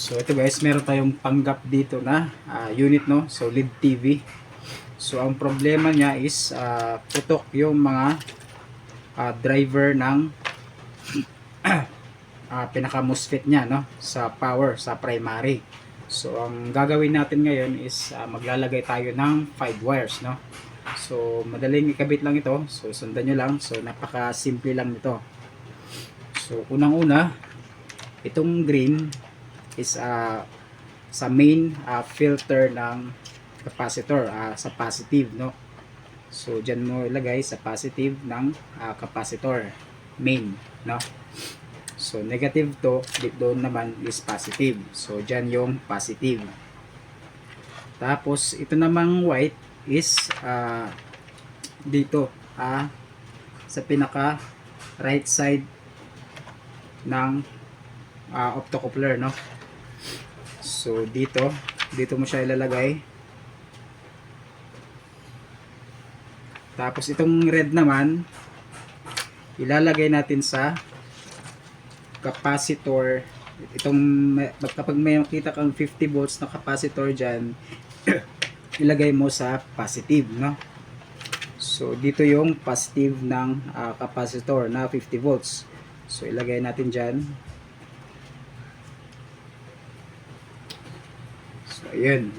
So ito guys, meron tayong panggap dito na unit, no? So LED TV. So ang problema niya is putok yung mga driver ng pinaka MOSFET niya, no? Sa power, sa primary. So ang gagawin natin ngayon is maglalagay tayo ng 5 wires, no? So madaling ikabit lang ito. So sundan nyo lang. So napaka simple lang nito. So unang-una, itong green is sa main filter ng capacitor, sa positive, no? So dyan mo ilagay sa positive ng capacitor main, no? So negative to, doon naman is positive. So dyan yung positive. Tapos ito namang white is dito sa pinaka right side ng optocoupler, no? So dito mo siya ilalagay. Tapos itong red naman ilalagay natin sa capacitor. Kapag may makita kang 50 volts na capacitor dyan, ilagay mo sa positive, no? So dito yung positive ng capacitor na 50 volts. So ilagay natin dyan. So ayun.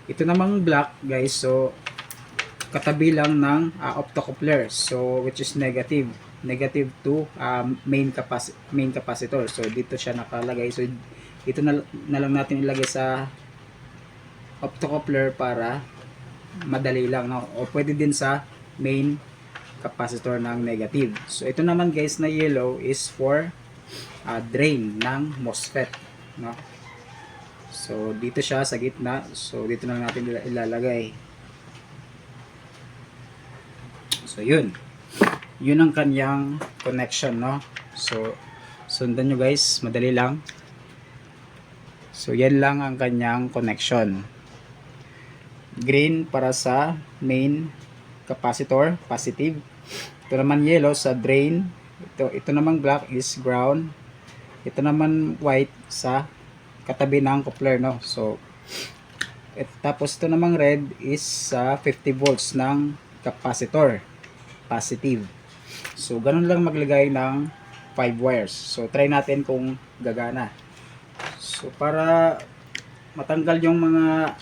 Ito namang black guys, so katabi lang ng optocoupler, so which is negative to main capacitor. So dito siya nakalagay. So ito na lang natin ilagay sa optocoupler para madali lang, no? O pwede din sa main capacitor ng negative. So ito naman guys na yellow is for drain ng MOSFET, no? So dito siya sa gitna. So dito na natin ilalagay. So yun ang kanyang connection, no? So sundan nyo guys, madali lang. So yan lang ang kanyang connection. Green para sa main capacitor, positive. Ito naman yellow sa drain. Ito naman black is ground. Ito naman white sa katabi ng coupler, no? So tapos ito namang red is sa 50 volts ng capacitor, positive. So ganun lang maglagay ng 5 wires. So try natin kung gagana. So para matanggal yung mga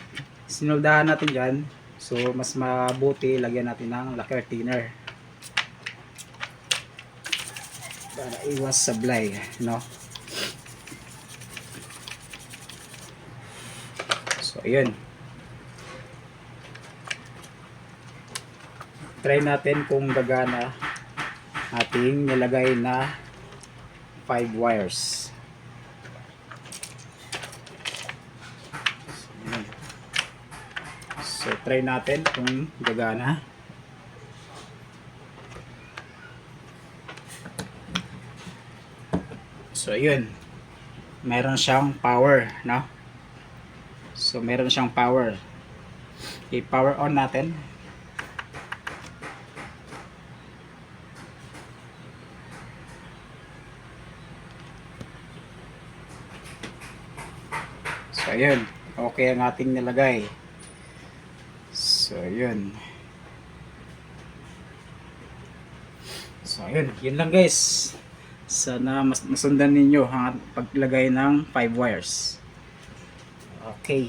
sinoldahan natin dyan, so mas mabuti lagyan natin ng lacquer thinner para iwas sablay, no? So ayun, try natin kung gagana ating nilagay na 5 wires. So try natin kung gagana. So ayun, meron siyang power, no? So meron siyang power. I-power on natin. So ayun, okay ang ating nilagay. So ayun. So ayun, yun lang guys. Sana masundan ninyo ang paglagay ng 5 wires. Okay.